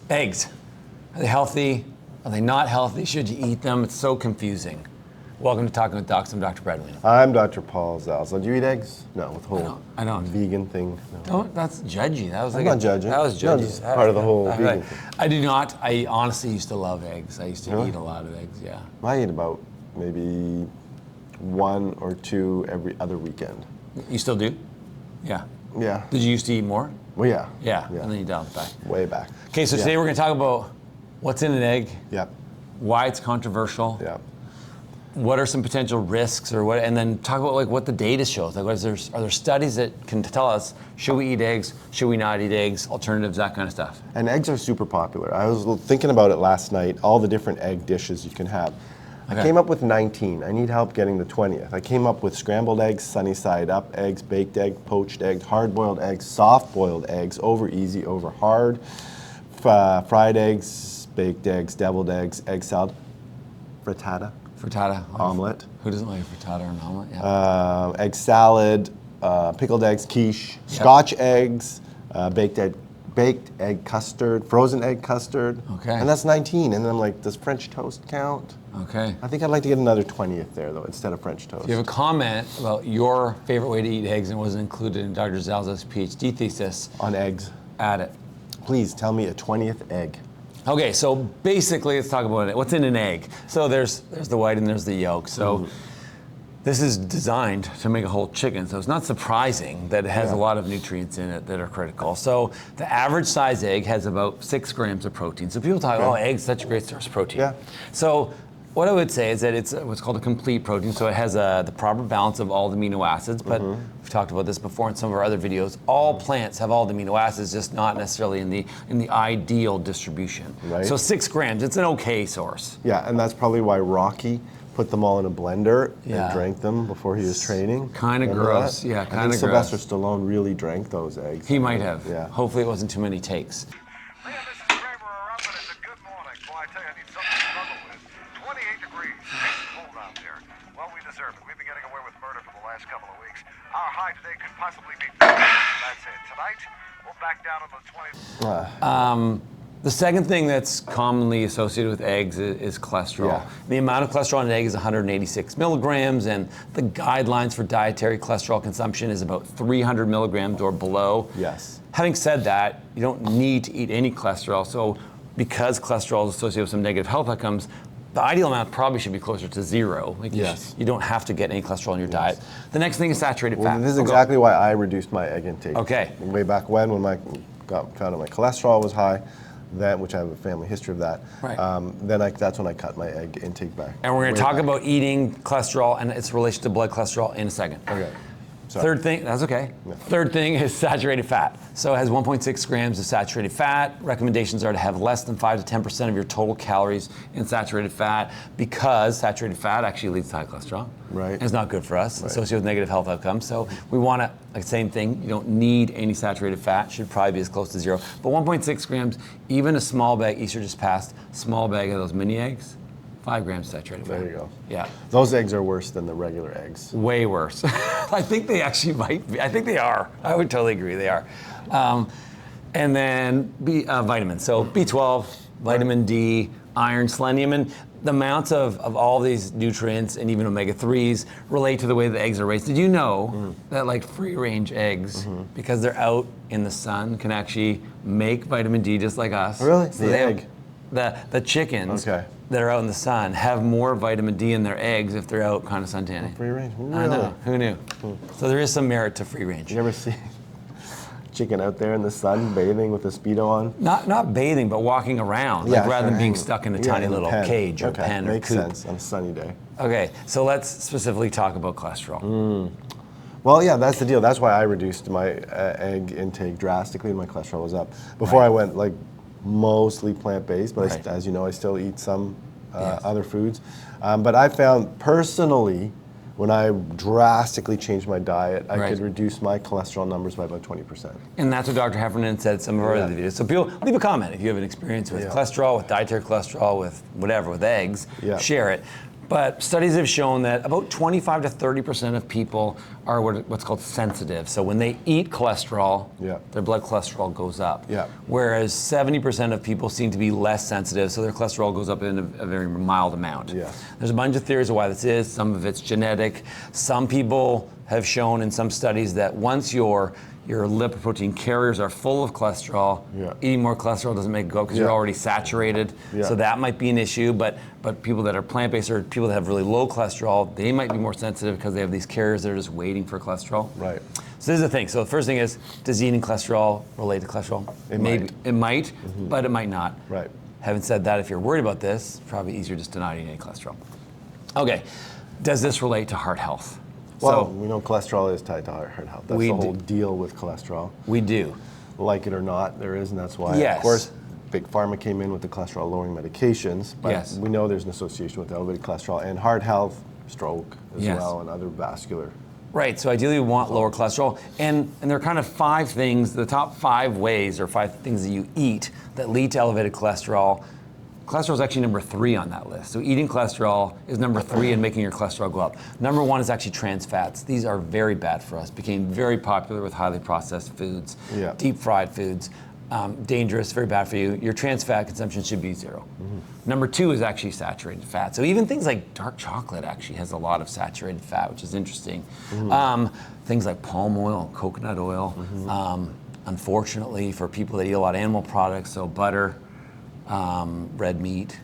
Eggs. Are they healthy? Are they not healthy? Should you eat them? It's so confusing. Welcome to Talking with Docs. I'm Dr. Brad Wiener. I'm Dr. Paul Zalzal. Do you eat eggs? No, with the whole I don't. vegan thing. No. That's judgy. That was I'm like not judging. That was No, judgy. just part of the whole vegan thing. I do not. I honestly used to love eggs. I used to Really? eat a lot of eggs, yeah. I eat about maybe 1 or 2 every other weekend. You still do? Yeah. Yeah. Did you used to eat more? Well, yeah. Yeah. And then you dialed it back. Way back. Okay, so today we're going to talk about what's in an egg, Yep. why it's controversial, Yep. what are some potential risks, or what, and then talk about like what the data shows. Like, are there studies that can tell us should we eat eggs, should we not eat eggs, alternatives, that kind of stuff? And eggs are super popular. I was thinking about it last night, all the different egg dishes you can have. Okay. I came up with 19. I need help getting the 20th. I came up with scrambled eggs, sunny side up eggs, baked egg, poached eggs, hard-boiled eggs, soft-boiled eggs, over easy, over hard, fried eggs, baked eggs, deviled eggs, egg salad, frittata. Frittata. Omelet. Who doesn't like a frittata or an omelet? Yeah. Egg salad, pickled eggs, quiche, Scotch eggs, baked egg custard, frozen egg custard. Okay. And that's 19. And then I'm like, does French toast count? Okay. I think I'd like to get another 20th there, though, instead of French toast. If you have a comment about your favorite way to eat eggs and wasn't included in Dr. Zalzal's PhD thesis, On eggs. add it. Please tell me a 20th egg. Okay, so basically, let's talk about it. What's in an egg? So there's the white and there's the yolk. So this is designed to make a whole chicken. So it's not surprising that it has a lot of nutrients in it that are critical. So the average size egg has about 6 grams of protein. So people talk, oh, eggs, such a great source of protein. Yeah. So what I would say is that it's what's called a complete protein. So it has the proper balance of all the amino acids. But we've talked about this before in some of our other videos. All plants have all the amino acids, just not necessarily in the ideal distribution. Right. So 6 grams, it's an okay source. Yeah, and that's probably why Rocky put them all in a blender Yeah. and drank them before he was training. Kinda Remember gross. that? Yeah, I kinda think Sylvester Stallone really drank those eggs. He might have. Yeah. Hopefully it wasn't too many takes. Leah, this is Kramer around, but it's a good morning. Boy, I tell you, I need something to struggle with. 28 degrees. It's cold out there. Well, we deserve it. We've been getting away with murder for the last couple of weeks. Our high today could possibly be 50. That's it. Tonight, we'll back down in the 20s. The second thing that's commonly associated with eggs is cholesterol. Yeah. The amount of cholesterol in an egg is 186 milligrams, and the guidelines for dietary cholesterol consumption is about 300 milligrams or below. Yes. Having said that, you don't need to eat any cholesterol. So because cholesterol is associated with some negative health outcomes, the ideal amount probably should be closer to 0. Like you don't have to get any cholesterol in your diet. The next thing is saturated Well, fat. this is exactly why I reduced my egg intake. Okay. Way back when found out my cholesterol was high, which I have a family history of that. Right. That's when I cut my egg intake back. And we're going to Way talk back. about eating cholesterol and its relation to blood cholesterol in a second. Okay. Sorry. Third thing, that's okay. Yeah. Third thing is saturated fat. So it has 1.6 grams of saturated fat. Recommendations are to have less than 5 to 10% of your total calories in saturated fat because saturated fat actually leads to high cholesterol. Right. And it's not good for us, Right. associated with negative health outcomes. So we want to, like same thing, you don't need any saturated fat, should probably be as close to 0. But 1.6 grams, even a small bag, Easter just passed, small bag of those mini eggs, 5 grams saturated fat. There you go. Yeah. Those eggs are worse than the regular eggs. Way worse. I think they actually might be. I think they are. I would totally agree they are. And then vitamins. So B12, vitamin D, iron, selenium, and the amounts of all these nutrients and even omega-3s relate to the way the eggs are raised. Did you know that like free-range eggs, because they're out in the sun, can actually make vitamin D just like us? Really? So The they have- egg? The chickens Okay. that are out in the sun have more vitamin D in their eggs if they're out kind of sun tanning. Free range? I know. Who knew? So there is some merit to free range. You ever see chicken out there in the sun bathing with a Speedo on? Not bathing, but walking around, like rather than being stuck in a tiny in a little pen. cage or Okay, pen or makes coop. sense on a sunny day. Okay, so let's specifically talk about cholesterol. Well, yeah, that's the deal. That's why I reduced my egg intake drastically, and my cholesterol was up. Before I went like mostly plant-based, but Right. as you know, I still eat some Yes. other foods. But I found personally, when I drastically changed my diet, I Right. could reduce my cholesterol numbers by about 20%. And that's what Dr. Heffernan said in some of our other videos. So people, leave a comment if you have an experience with cholesterol, with dietary cholesterol, with whatever, with eggs, Yeah. share it. But studies have shown that about 25 to 30% of people are what's called sensitive. So when they eat cholesterol, their blood cholesterol goes up. Whereas 70% of people seem to be less sensitive, so their cholesterol goes up in a very mild amount. There's a bunch of theories of why this is. Some of it's genetic. Some people have shown in some studies that once your lipoprotein carriers are full of cholesterol, eating more cholesterol doesn't make it go because you're already saturated. So that might be an issue, but people that are plant-based or people that have really low cholesterol, they might be more sensitive because they have these carriers that are just waiting for cholesterol. So this is the thing. So the first thing is, does eating cholesterol relate to cholesterol? It might, but it might not. Having said that, if you're worried about this, it's probably easier just to not eat any cholesterol. Okay, does this relate to heart health? Well, we know cholesterol is tied to heart health. That's the whole deal with cholesterol. We do. Like it or not, there is, and that's why, of course, Big Pharma came in with the cholesterol-lowering medications, but we know there's an association with elevated cholesterol and heart health, stroke as well, and other vascular. Right, so ideally we want lower cholesterol, and there are kind of 5 things, the top 5 ways or 5 things that you eat that lead to elevated cholesterol. Cholesterol is actually number 3 on that list. So eating cholesterol is number 3 in making your cholesterol go up. Number 1 is actually trans fats. These are very bad for us. Became very popular with highly processed foods, deep fried foods. Dangerous, very bad for you. Your trans fat consumption should be 0. Number 2 is actually saturated fat. So even things like dark chocolate actually has a lot of saturated fat, which is interesting. Things like palm oil, coconut oil. Unfortunately, for people that eat a lot of animal products, so butter, red meat,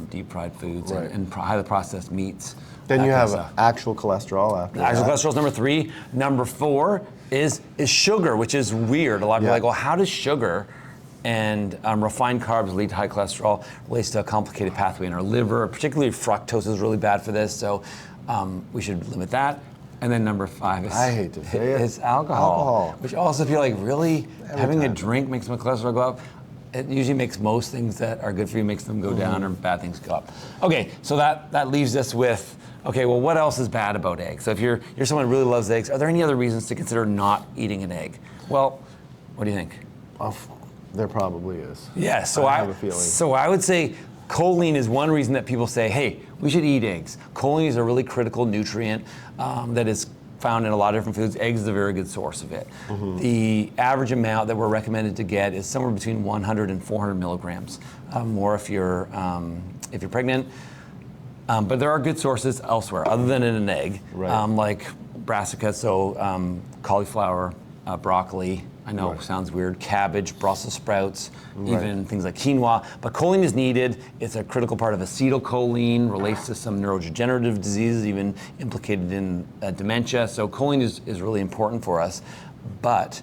deep fried foods, and highly processed meats. Then you have actual cholesterol after that. Actual cholesterol is number 3. Number 4 is sugar, which is weird. A lot of people are like, well, how does sugar and refined carbs lead to high cholesterol? Relates to a complicated pathway in our liver. Particularly fructose is really bad for this, so we should limit that. And then number 5 is, I hate to say it, is alcohol, which also feel like really having a drink makes my cholesterol go up. It usually makes most things that are good for you, makes them go down, or bad things go up. Okay, so that leaves us with, okay, well, what else is bad about eggs? So if you're someone who really loves eggs, are there any other reasons to consider not eating an egg? Well, what do you think? There probably is. Yeah, so I have a feeling. So I would say choline is one reason that people say, hey, we should eat eggs. Choline is a really critical nutrient that is found in a lot of different foods. Eggs is a very good source of it. The average amount that we're recommended to get is somewhere between 100 and 400 milligrams, more if you're pregnant. But there are good sources elsewhere, other than in an egg, like brassica, so cauliflower, broccoli. I know, sounds weird. Cabbage, Brussels sprouts, even things like quinoa. But choline is needed. It's a critical part of acetylcholine, relates to some neurodegenerative diseases, even implicated in dementia. So choline is really important for us. But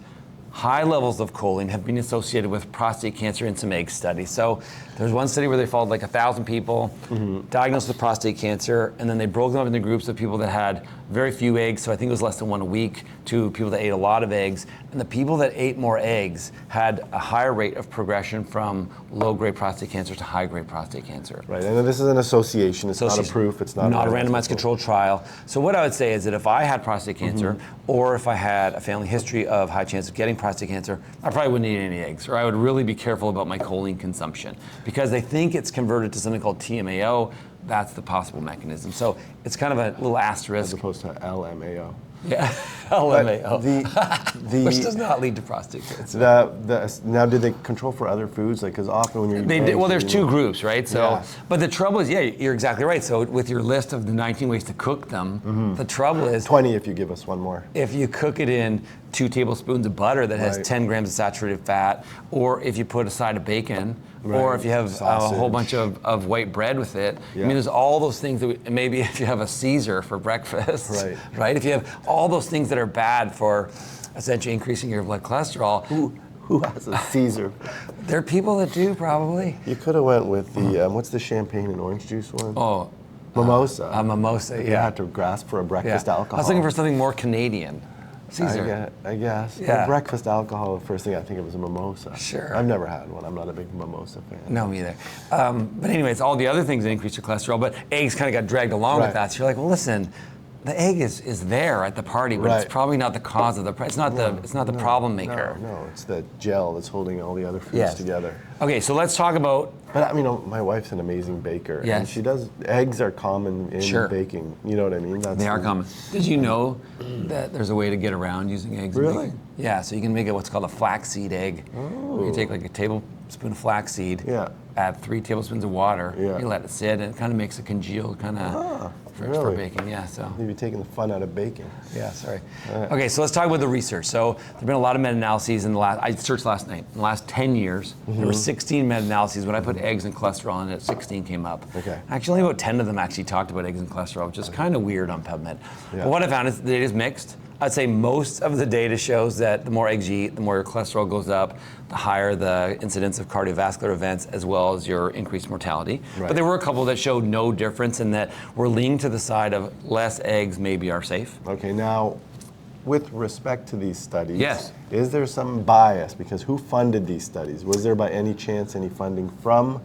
high levels of choline have been associated with prostate cancer in some egg studies. So there's one study where they followed like 1,000 people diagnosed with prostate cancer, and then they broke them up into groups of people that had very few eggs, so I think it was less than 1 a week, to people that ate a lot of eggs. And the people that ate more eggs had a higher rate of progression from low-grade prostate cancer to high-grade prostate cancer. Right, and this is an association. It's not a proof. It's not a randomized controlled trial. So what I would say is that if I had prostate cancer, or if I had a family history of high chance of getting prostate cancer, I probably wouldn't eat any eggs, or I would really be careful about my choline consumption, because they think it's converted to something called TMAO. That's the possible mechanism. So it's kind of a little asterisk. As opposed to LMAO. Yeah, LMAO. Which does not lead to prostate cancer. Now, did they control for other foods? Like, because often when you're eating eggs, well, there's 2 groups, right? So, but the trouble is, you're exactly right. So with your list of the 19 ways to cook them, the trouble is 20 if you give us one more. If you cook it in 2 tablespoons of butter that has 10 grams of saturated fat, or if you put a side of bacon, or if you have a whole bunch of white bread with it. I mean, there's all those things that maybe if you have a Caesar for breakfast, right? If you have all those things that are bad for essentially increasing your blood cholesterol. Who has a Caesar? There are people that do, probably. You could have went with the, what's the champagne and orange juice one? Oh. Mimosa. A mimosa, You had to grasp for a breakfast alcohol. I was looking for something more Canadian. Caesar. I guess. Yeah. Breakfast alcohol, the first thing I think of is a mimosa. Sure. I've never had one. I'm not a big mimosa fan. No, me either. But anyways, all the other things that increase your cholesterol, but eggs kind of got dragged along with that. So you're like, well, listen, the egg is there at the party, but Right. it's probably not the cause of the it's not the problem maker. No, it's the gel that's holding all the other foods Yes. together. Okay, so let's talk about But I mean, my wife's an amazing baker, and Yes. she does. Eggs are common in Sure. baking. You know what I mean? they are common. Did you know that there's a way to get around using eggs? in Really? baking? Yeah, so you can make it what's called a flaxseed egg. You take like a tablespoon of flaxseed, Yeah. add 3 tablespoons of water, Yeah. you let it sit, and it kind of makes it congeal, kind of for really? baking. Yeah, so. Maybe taking the fun out of baking. Yeah, sorry. Okay, so let's talk about the research. So there've been a lot of meta-analyses in the last, I searched last night, in the last 10 years, there were 16 meta-analyses. When I put eggs and cholesterol in it, 16 came up. Okay. Actually, about 10 of them actually talked about eggs and cholesterol, which is kind of weird on PubMed. Yeah. But what I found is that it is mixed. I'd say most of the data shows that the more eggs you eat, the more your cholesterol goes up, the higher the incidence of cardiovascular events, as well as your increased mortality. Right. But there were a couple that showed no difference, and that we're leaning to the side of less eggs maybe are safe. Okay, now, with respect to these studies, Yes. is there some bias? Because who funded these studies? Was there by any chance any funding from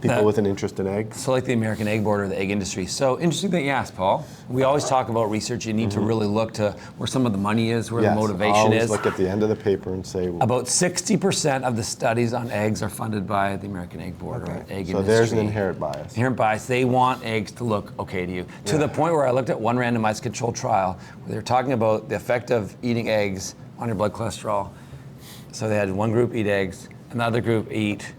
people with an interest in eggs? So like the American Egg Board or the egg industry. So interesting that you asked, Paul. We always talk about research. You need to really look to where some of the money is, where the motivation always is. look at the end of the paper and say, About 60% of the studies on eggs are funded by the American Egg Board or egg so industry. there's an inherent bias. Inherent bias. They want eggs to look okay to you. To the point where I looked at one randomized controlled trial where they were talking about the effect of eating eggs on your blood cholesterol. So they had one group eat eggs, another group eat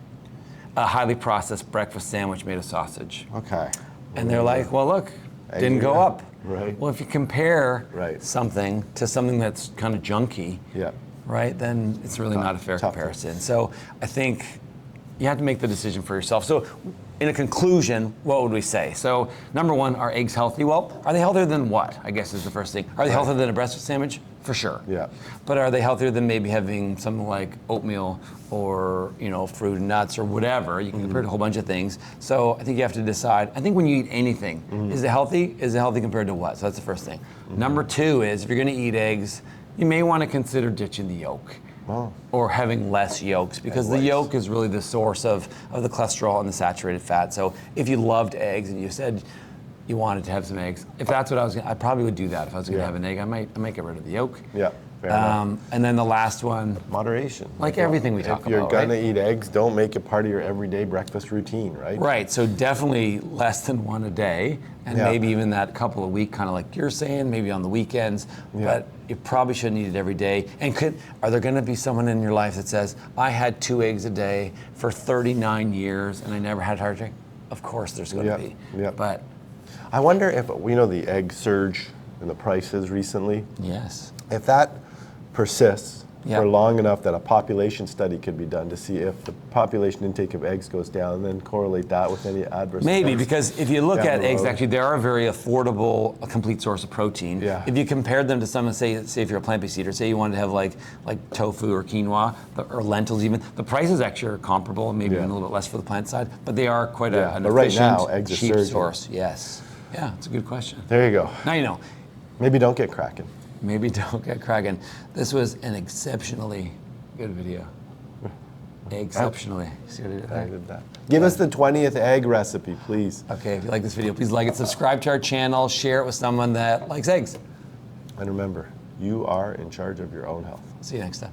a highly processed breakfast sandwich made of sausage. Okay. And they're like, well, look, didn't go up. Right. Well, if you compare Right. something to something that's kind of junky, Yeah. right, then it's really not a fair tough. comparison. So I think you have to make the decision for yourself. So in a conclusion, what would we say? So number one, are eggs healthy? Well, are they healthier than what, I guess is the first thing. Are they healthier than a breakfast sandwich? For sure. Yeah. But are they healthier than maybe having something like oatmeal or fruit and nuts or whatever? You can compare it to a whole bunch of things. So I think you have to decide. I think when you eat anything, is it healthy? Is it healthy compared to what? So that's the first thing. Number two is if you're going to eat eggs, you may want to consider ditching the yolk. Oh. Or having less yolks, because the yolk is really the source of the cholesterol and the saturated fat. So if you loved eggs and you said you wanted to have some eggs, if that's what I probably would do that. If I was going to have an egg, I might get rid of the yolk. Yeah. Fair enough. And then the last one, Moderation. like everything we talk If you're about, gonna right? eat eggs, don't make it part of your everyday breakfast routine, right? Right, so definitely less than one a day, and Yeah. maybe even that couple a week, kind of like you're saying, maybe on the weekends, Yeah. but you probably shouldn't eat it every day. And are there gonna be someone in your life that says, I had 2 eggs a day for 39 years and I never had a heart attack? Of course there's gonna Yeah, be, yeah. but I wonder if the egg surge in the prices recently, yes. if that persists Yeah. for long enough that a population study could be done to see if the population intake of eggs goes down, and then correlate that with any adverse Maybe, effects because if you look down at the eggs, road. actually, they are a very affordable, a complete source of protein. Yeah. If you compared them to someone, say if you're a plant-based eater, say you wanted to have like tofu or quinoa, or lentils even, the prices actually are comparable, maybe Yeah. even a little bit less for the plant side, but they are quite Yeah, an but right efficient, now, eggs are cheap surging. source. Yes. Yeah, it's a good question. There you go. Now you know. Maybe don't get cracking. Maybe don't get cracking. This was an exceptionally good video. Exceptionally. See what I did I there? did that. Give us the 20th egg recipe, please. Okay, if you like this video, please like it, subscribe to our channel, share it with someone that likes eggs. And remember, you are in charge of your own health. See you next time.